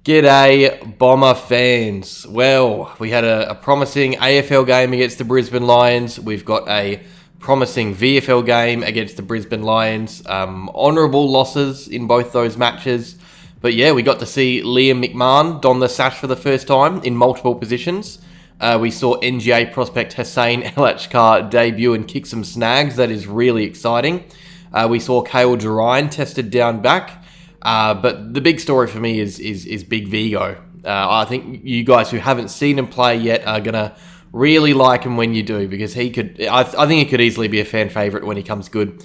G'day, Bomber fans. Well, we had a promising AFL game against the Brisbane Lions. We've got a promising VFL game against the Brisbane Lions. Honourable losses in both those matches. But yeah, we got to see Liam McMahon don the sash for the first time in multiple positions. We saw NGA prospect Hussien El Achkar debut and kick some snags. That is really exciting. We saw Kayle Gerreyn tested down back. But the big story for me is Big Vigo. I think you guys who haven't seen him play yet are going to really like him when you do, because I think he could easily be a fan favourite when he comes good.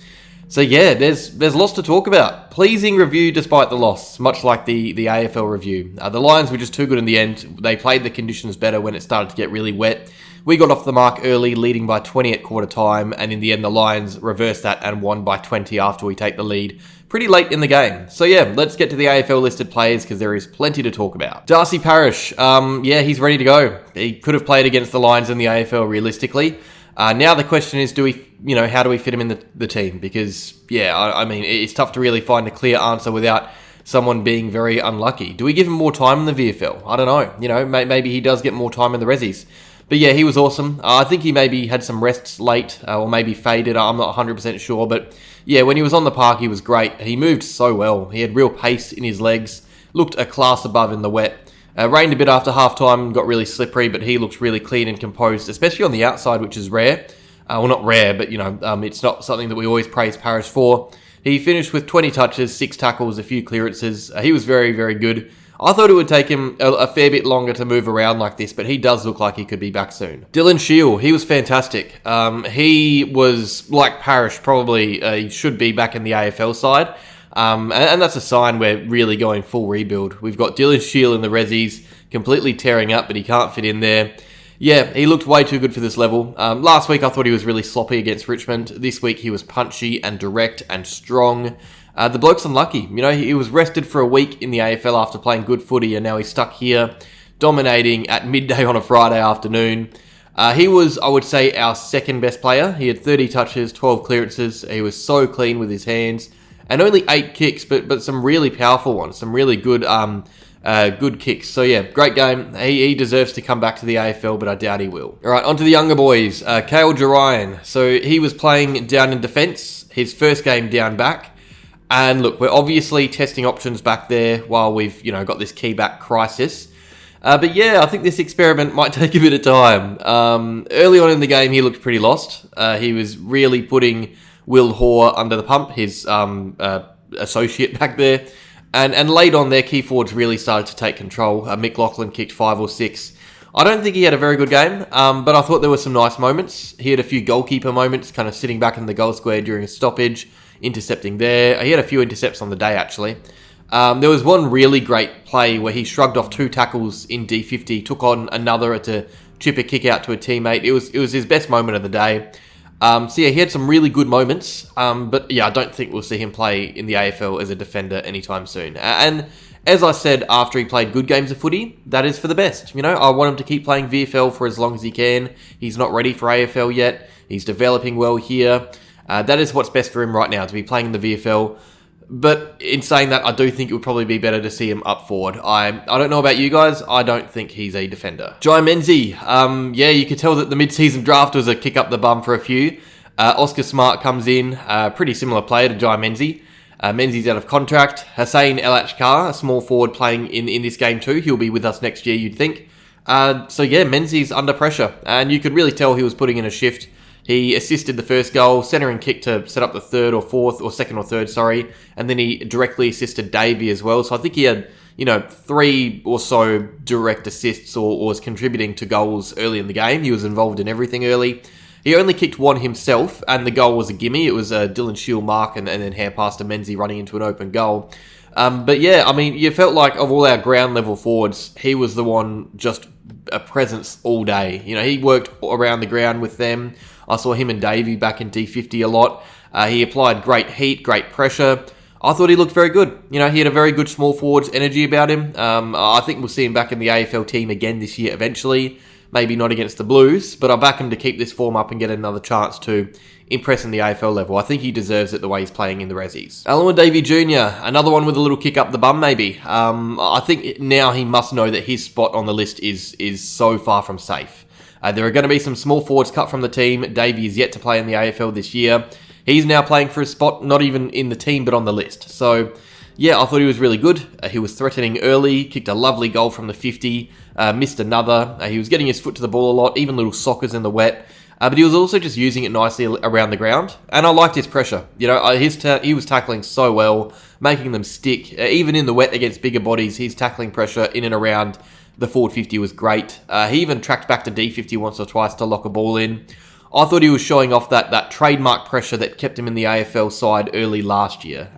So yeah, there's lots to talk about. Pleasing review despite the loss, much like the AFL review. The Lions were just too good in the end. They played the conditions better when it started to get really wet. We got off the mark early, leading by 20 at quarter time, and in the end the Lions reversed that and won by 20 after we take the lead pretty late in the game. So yeah, let's get to the AFL listed players because there is plenty to talk about. Darcy Parish, yeah, he's ready to go. He could have played against the Lions in the AFL realistically. Now the question is, how do we fit him in the team? Because yeah, I mean, it's tough to really find a clear answer without someone being very unlucky. Do we give him more time in the VFL? I don't know. Maybe he does get more time in the Rezzies. But yeah, he was awesome. I think he maybe had some rests late or maybe faded. I'm not 100% sure. But yeah, when he was on the park, he was great. He moved so well. He had real pace in his legs. Looked a class above in the wet. Rained a bit after halftime, got really slippery, but he looked really clean and composed, especially on the outside, which is rare. Well, not rare, but it's not something that we always praise Parish for. He finished with 20 touches, 6 tackles, a few clearances. He was very, very good. I thought it would take him a fair bit longer to move around like this, but he does look like he could be back soon. Shiel, he was fantastic. He was, like Parish, probably he should be back in the AFL side. And that's a sign we're really going full rebuild. We've got Shiel in the Rezzies, completely tearing up, but he can't fit in there. Yeah, he looked way too good for this level. Last week I thought he was really sloppy against Richmond. This week he was punchy and direct and strong. The bloke's unlucky. He was rested for a week in the AFL after playing good footy, and now he's stuck here, dominating at midday on a Friday afternoon. He was, I would say, our second best player. He had 30 touches, 12 clearances. He was so clean with his hands, and only 8 kicks, but some really powerful ones, some really good good kicks. So yeah, great game. He deserves to come back to the AFL, but I doubt he will. All right, on to the younger boys. Kayle Gerreyn. So he was playing down in defence, his first game down back. And look, we're obviously testing options back there while we've, got this key back crisis. But yeah, I think this experiment might take a bit of time. Early on in the game, he looked pretty lost. He was really putting Will Hoare under the pump, his associate back there. And late on, their key forwards really started to take control. Mick Lachlan kicked 5 or 6. I don't think he had a very good game, but I thought there were some nice moments. He had a few goalkeeper moments, kind of sitting back in the goal square during a stoppage, intercepting there. He had a few intercepts on the day, actually. There was one really great play where he shrugged off 2 tackles in D50, took on another to chip a kick out to a teammate. It was his best moment of the day. So yeah, he had some really good moments, but yeah, I don't think we'll see him play in the AFL as a defender anytime soon. And as I said, after he played good games of footy, that is for the best. I want him to keep playing VFL for as long as he can. He's not ready for AFL yet. He's developing well here. That is what's best for him right now, to be playing in the VFL. But in saying that, I do think it would probably be better to see him up forward. I don't know about you guys. I don't think he's a defender. Jye Menzie. Yeah, you could tell that the mid-season draft was a kick up the bum for a few. Oskar Smartt comes in. Pretty similar player to Jye Menzie. Menzie's out of contract. Hussien El Achkar, a small forward playing in this game too. He'll be with us next year, you'd think. So yeah, Menzie's under pressure. And you could really tell he was putting in a shift. He assisted the first goal, centering kick to set up the second or third, and then he directly assisted Davey as well. So I think he had, 3 or so direct assists or was contributing to goals early in the game. He was involved in everything early. He only kicked one himself, and the goal was a gimme. It was a Shiel mark and then hand pass to Menzie running into an open goal. But yeah, I mean, you felt like of all our ground level forwards, he was the one just a presence all day. He worked around the ground with them. I saw him and Davey back in D50 a lot. He applied great heat, great pressure. I thought he looked very good. He had a very good small forwards energy about him. I think we'll see him back in the AFL team again this year eventually. Maybe not against the Blues, but I back him to keep this form up and get another chance too impress in the AFL level. I think he deserves it the way he's playing in the Rezzies. Alwyn Davey Jnr, another one with a little kick up the bum maybe. I think now he must know that his spot on the list is so far from safe. There are going to be some small forwards cut from the team. Davey is yet to play in the AFL this year. He's now playing for a spot, not even in the team, but on the list. So, yeah, I thought he was really good. He was threatening early, kicked a lovely goal from the 50, missed another. He was getting his foot to the ball a lot, even little sockers in the wet. But he was also just using it nicely around the ground. And I liked his pressure. You know, he was tackling so well, making them stick. Even in the wet against bigger bodies, his tackling pressure in and around the forward 50 was great. He even tracked back to D50 once or twice to lock a ball in. I thought he was showing off that trademark pressure that kept him in the AFL side early last year.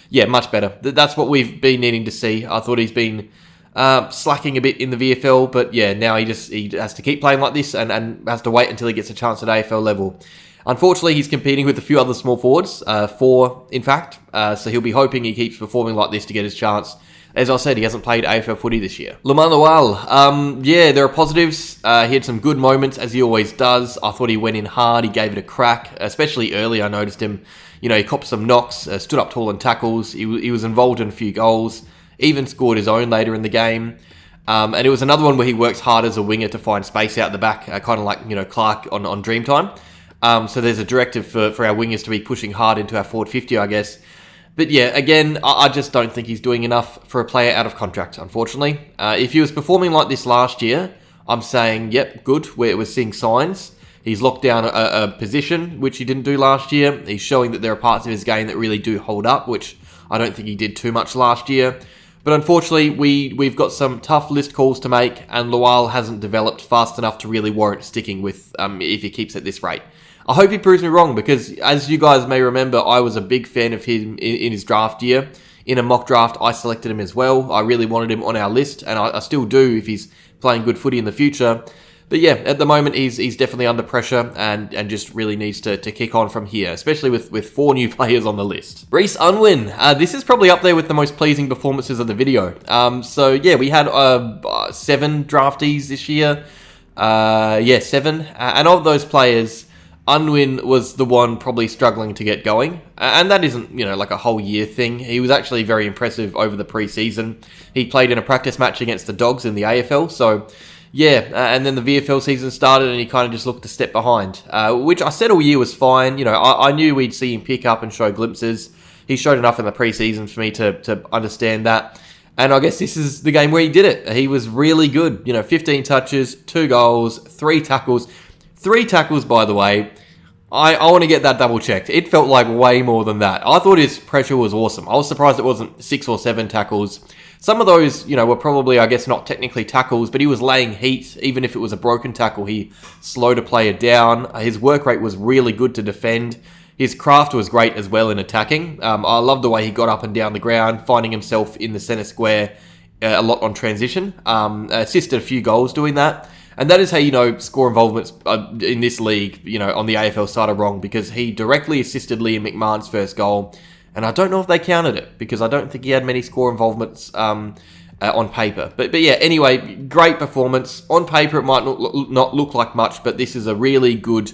Yeah, much better. That's what we've been needing to see. I thought he's been slacking a bit in the VFL, but yeah, now he has to keep playing like this and has to wait until he gets a chance at AFL level. Unfortunately, he's competing with a few other small forwards, 4 in fact, so he'll be hoping he keeps performing like this to get his chance. As I said, he hasn't played AFL footy this year. Luamon Lual, yeah, there are positives. He had some good moments, as he always does. I thought he went in hard. He gave it a crack, especially early. I noticed him, you know, he copped some knocks, stood up tall in tackles. He was involved in a few goals, even scored his own later in the game. And it was another one where he works hard as a winger to find space out the back, kind of like, you know, Clark on Dreamtime. So there's a directive for our wingers to be pushing hard into our forward 50, I guess. But yeah, again, I just don't think he's doing enough for a player out of contract, unfortunately. If he was performing like this last year, I'm saying, yep, good. We're seeing signs. He's locked down a position, which he didn't do last year. He's showing that there are parts of his game that really do hold up, which I don't think he did too much last year. But unfortunately, we've got some tough list calls to make, and Lual hasn't developed fast enough to really warrant sticking with if he keeps at this rate. I hope he proves me wrong, because as you guys may remember, I was a big fan of him in his draft year. In a mock draft, I selected him as well. I really wanted him on our list, and I still do if he's playing good footy in the future. But yeah, at the moment, he's definitely under pressure and just really needs to kick on from here, especially with 4 new players on the list. Rhys Unwin. This is probably up there with the most pleasing performances of the video. So yeah, we had 7 draftees this year. 7. And of those players, Unwin was the one probably struggling to get going. And that isn't, you know, like a whole year thing. He was actually very impressive over the pre-season. He played in a practice match against the Dogs in the AFL, so yeah, and then the VFL season started and he kind of just looked a step behind, which I said all year was fine. You know, I knew we'd see him pick up and show glimpses. He showed enough in the pre-season for me to understand that. And I guess this is the game where he did it. He was really good. You know, 15 touches, 2 goals, 3 tackles. 3 tackles, by the way. I want to get that double checked. It felt like way more than that. I thought his pressure was awesome. I was surprised it wasn't 6 or 7 tackles. Some of those, you know, were probably, I guess, not technically tackles, but he was laying heat. Even if it was a broken tackle, he slowed a player down. His work rate was really good to defend. His craft was great as well in attacking. I love the way he got up and down the ground, finding himself in the centre square a lot on transition. Assisted a few goals doing that. And that is how, you know, score involvements in this league, you know, on the AFL side are wrong, because he directly assisted Liam McMahon's first goal. And I don't know if they counted it, because I don't think he had many score involvements on paper. But yeah, anyway, great performance. On paper, it might not look like much, but this is a really good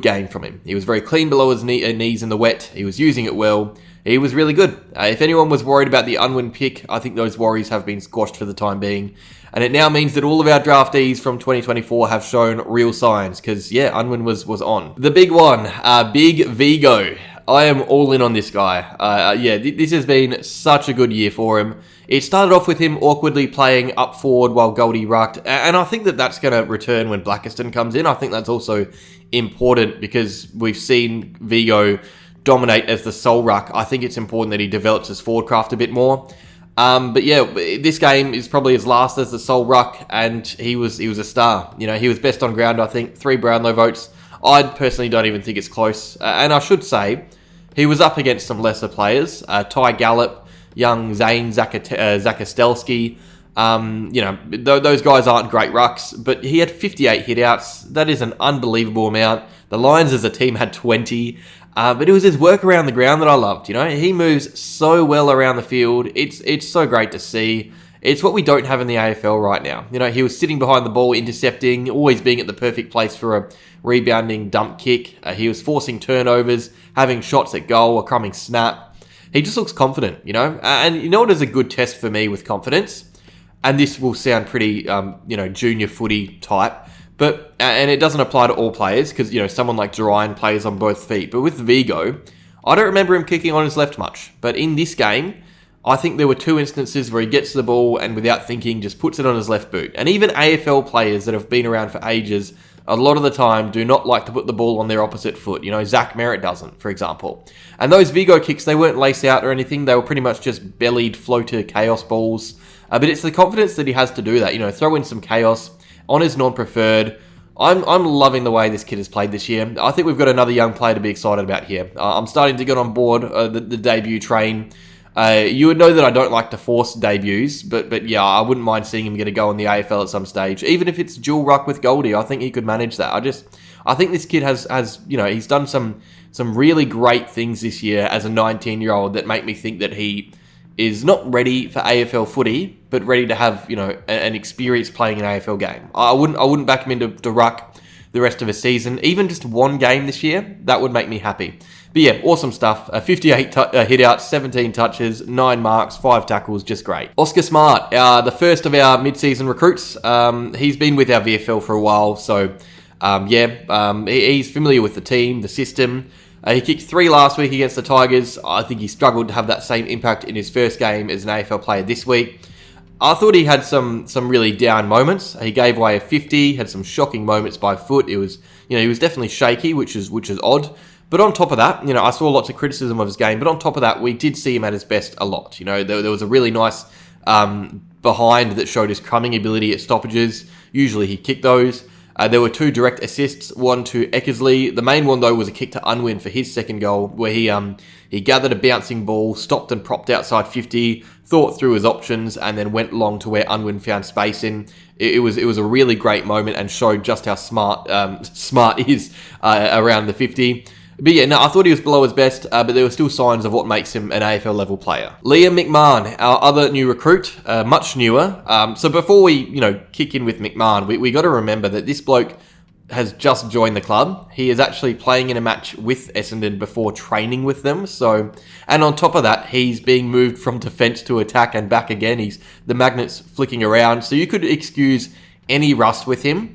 game from him. He was very clean below his knees in the wet. He was using it well. He was really good. If anyone was worried about the Unwin pick, I think those worries have been squashed for the time being. And it now means that all of our draftees from 2024 have shown real signs, because, yeah, Unwin was on. The big one, Big Vigo. I am all in on this guy. Yeah, this has been such a good year for him. It started off with him awkwardly playing up forward while Goldie rucked, and I think that that's going to return when Blackiston comes in. I think that's also important because we've seen Vigo dominate as the sole ruck. I think it's important that he develops his forward craft a bit more. But yeah, this game is probably his last as the sole ruck, and he was a star. You know, he was best on ground, I think, 3 Brownlow votes. I personally don't even think it's close. And I should say, he was up against some lesser players. Ty Gallop, young Zane Zakostelski. You know, those guys aren't great rucks, but he had 58 hitouts. That is an unbelievable amount. The Lions as a team had 20. But it was his work around the ground that I loved. You know, he moves so well around the field. It's so great to see. It's what we don't have in the AFL right now. You know, he was sitting behind the ball, intercepting, always being at the perfect place for a rebounding dump kick. He was forcing turnovers, having shots at goal, a coming snap. He just looks confident, you know? And you know what is a good test for me with confidence? And this will sound pretty, junior footy type. But, and it doesn't apply to all players, because, you know, someone like Gerreyn plays on both feet. But with Vigo, I don't remember him kicking on his left much. But in this game, I think there were 2 instances where he gets the ball and without thinking just puts it on his left boot. And even AFL players that have been around for ages, a lot of the time do not like to put the ball on their opposite foot. You know, Zach Merritt doesn't, for example. And those Vigo kicks, they weren't lace out or anything. They were pretty much just bellied floater chaos balls. But it's the confidence that he has to do that. You know, throw in some chaos on his non-preferred. I'm loving the way this kid has played this year. I think we've got another young player to be excited about here. I'm starting to get on board the debut train. You would know that I don't like to force debuts, but yeah, I wouldn't mind seeing him get a go in the AFL at some stage. Even if it's dual ruck with Goldie, I think he could manage that. I think this kid has he's done some really great things this year as a 19-year-old that make me think that he is not ready for AFL footy, but ready to have, you know, an experience playing an AFL game. I wouldn't back him into ruck the rest of a season. Even just one game this year, that would make me happy. But yeah, awesome stuff. 58 hit-outs, 17 touches, 9 marks, 5 tackles, just great. Oskar Smartt, the first of our mid-season recruits. He's been with our VFL for a while, so he's familiar with the team, the system. He kicked 3 last week against the Tigers. I think he struggled to have that same impact in his first game as an AFL player this week. I thought he had some really down moments. He gave away a 50, had some shocking moments by foot. It was, he was definitely shaky, which is odd. But on top of that, I saw lots of criticism of his game. But on top of that, we did see him at his best a lot. There was a really nice behind that showed his crumbing ability at stoppages. Usually he kicked those. There were 2 direct assists, one to Eckersley. The main one, though, was a kick to Unwin for his second goal, where he gathered a bouncing ball, stopped and propped outside 50, thought through his options, and then went long to where Unwin found space in. It was a really great moment and showed just how smart is around the 50. But yeah, no, I thought he was below his best, but there were still signs of what makes him an AFL level player. Liam McMahon, our other new recruit, much newer. So before we, kick in with McMahon, we got to remember that this bloke has just joined the club. He is actually playing in a match with Essendon before training with them. And on top of that, he's being moved from defence to attack and back again. The magnet's flicking around, so you could excuse any rust with him.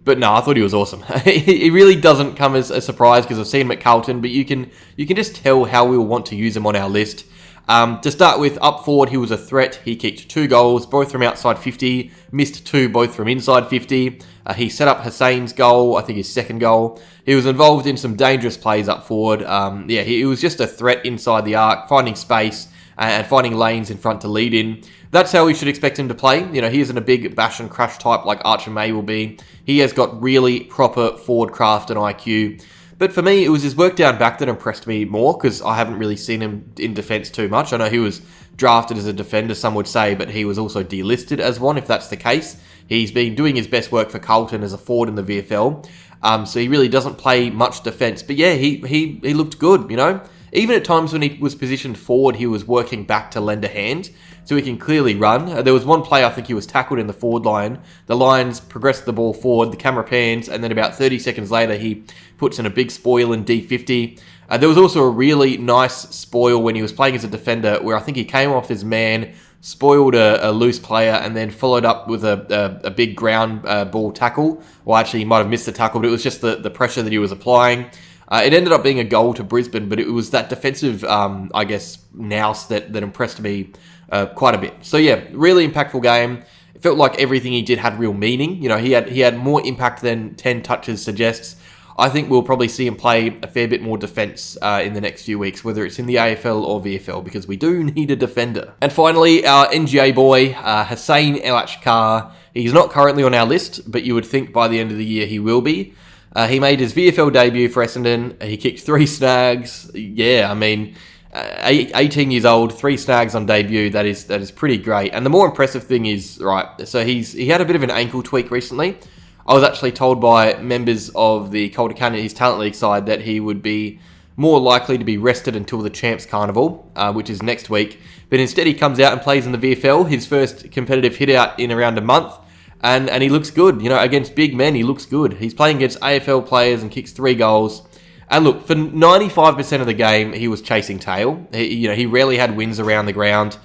But no, I thought he was awesome. He really doesn't come as a surprise because I've seen him at Carlton, but you can just tell how we'll want to use him on our list. To start with, up forward, he was a threat. He kicked 2 goals, both from outside 50, missed 2, both from inside 50. He set up Hussein's goal, I think his second goal. He was involved in some dangerous plays up forward. He was just a threat inside the arc, finding space and finding lanes in front to lead in. That's how we should expect him to play. He isn't a big bash and crash type like Archer May will be. He has got really proper forward craft and IQ. But for me, it was his work down back that impressed me more because I haven't really seen him in defence too much. I know he was drafted as a defender, some would say, but he was also delisted as one, if that's the case. He's been doing his best work for Carlton as a forward in the VFL. So he really doesn't play much defence. But yeah, he looked good, Even at times when he was positioned forward, he was working back to lend a hand, so he can clearly run. There was one play, I think he was tackled in the forward line. The Lions progressed the ball forward, the camera pans, and then about 30 seconds later, he puts in a big spoil in D50. There was also a really nice spoil when he was playing as a defender, where I think he came off his man, spoiled a loose player, and then followed up with a big ground ball tackle. Well, actually, he might have missed the tackle, but it was just the pressure that he was applying. It ended up being a goal to Brisbane, but it was that defensive, nous that impressed me quite a bit. So yeah, really impactful game. It felt like everything he did had real meaning. He had more impact than 10 touches suggests. I think we'll probably see him play a fair bit more defence in the next few weeks, whether it's in the AFL or VFL, because we do need a defender. And finally, our NGA boy, Hussien El Achkar. He's not currently on our list, but you would think by the end of the year he will be. He made his VFL debut for Essendon. He kicked 3 snags. 18 years old, 3 snags on debut. That is pretty great. And the more impressive thing is, so he had a bit of an ankle tweak recently. I was actually told by members of the Calder Canyon, his talent league side, that he would be more likely to be rested until the Champs Carnival, which is next week. But instead he comes out and plays in the VFL, his first competitive hit out in around a month. And he looks good. Against big men, he looks good. He's playing against AFL players and kicks 3 goals. And look, for 95% of the game, he was chasing tail. He rarely had wins around the ground.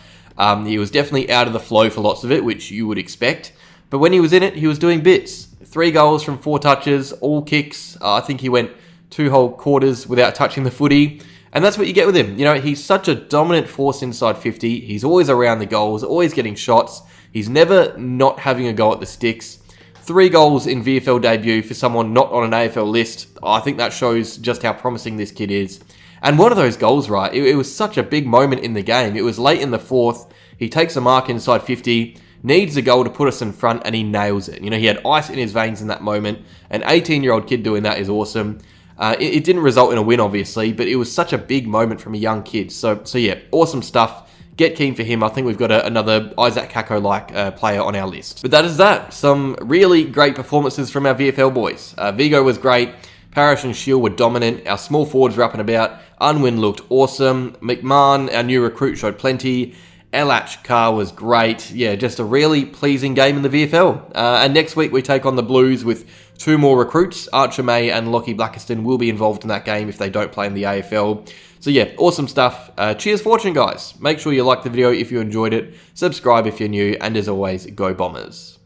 He was definitely out of the flow for lots of it, which you would expect. But when he was in it, he was doing bits. 3 goals from 4 touches, all kicks. I think he went 2 whole quarters without touching the footy. And that's what you get with him. He's such a dominant force inside 50. He's always around the goals, always getting shots. He's never not having a go at the sticks. 3 goals in VFL debut for someone not on an AFL list. I think that shows just how promising this kid is. And one of those goals, right, it was such a big moment in the game. It was late in the 4th. He takes a mark inside 50, needs a goal to put us in front, and he nails it. He had ice in his veins in that moment. An 18-year-old kid doing that is awesome. It didn't result in a win, obviously, but it was such a big moment from a young kid. So yeah, awesome stuff. Get keen for him. I think we've got another Isaac Kako-like player on our list. But that is that. Some really great performances from our VFL boys. Vigo was great. Parish and Shiel were dominant. Our small forwards were up and about. Unwin looked awesome. McMahon, our new recruit, showed plenty. El Achkar was great. Yeah, just a really pleasing game in the VFL. And next week we take on the Blues with 2 more recruits. Archer May and Lockie Blackiston will be involved in that game if they don't play in the AFL. So yeah, awesome stuff. Cheers fortune, guys. Make sure you like the video if you enjoyed it. Subscribe if you're new. And as always, go Bombers.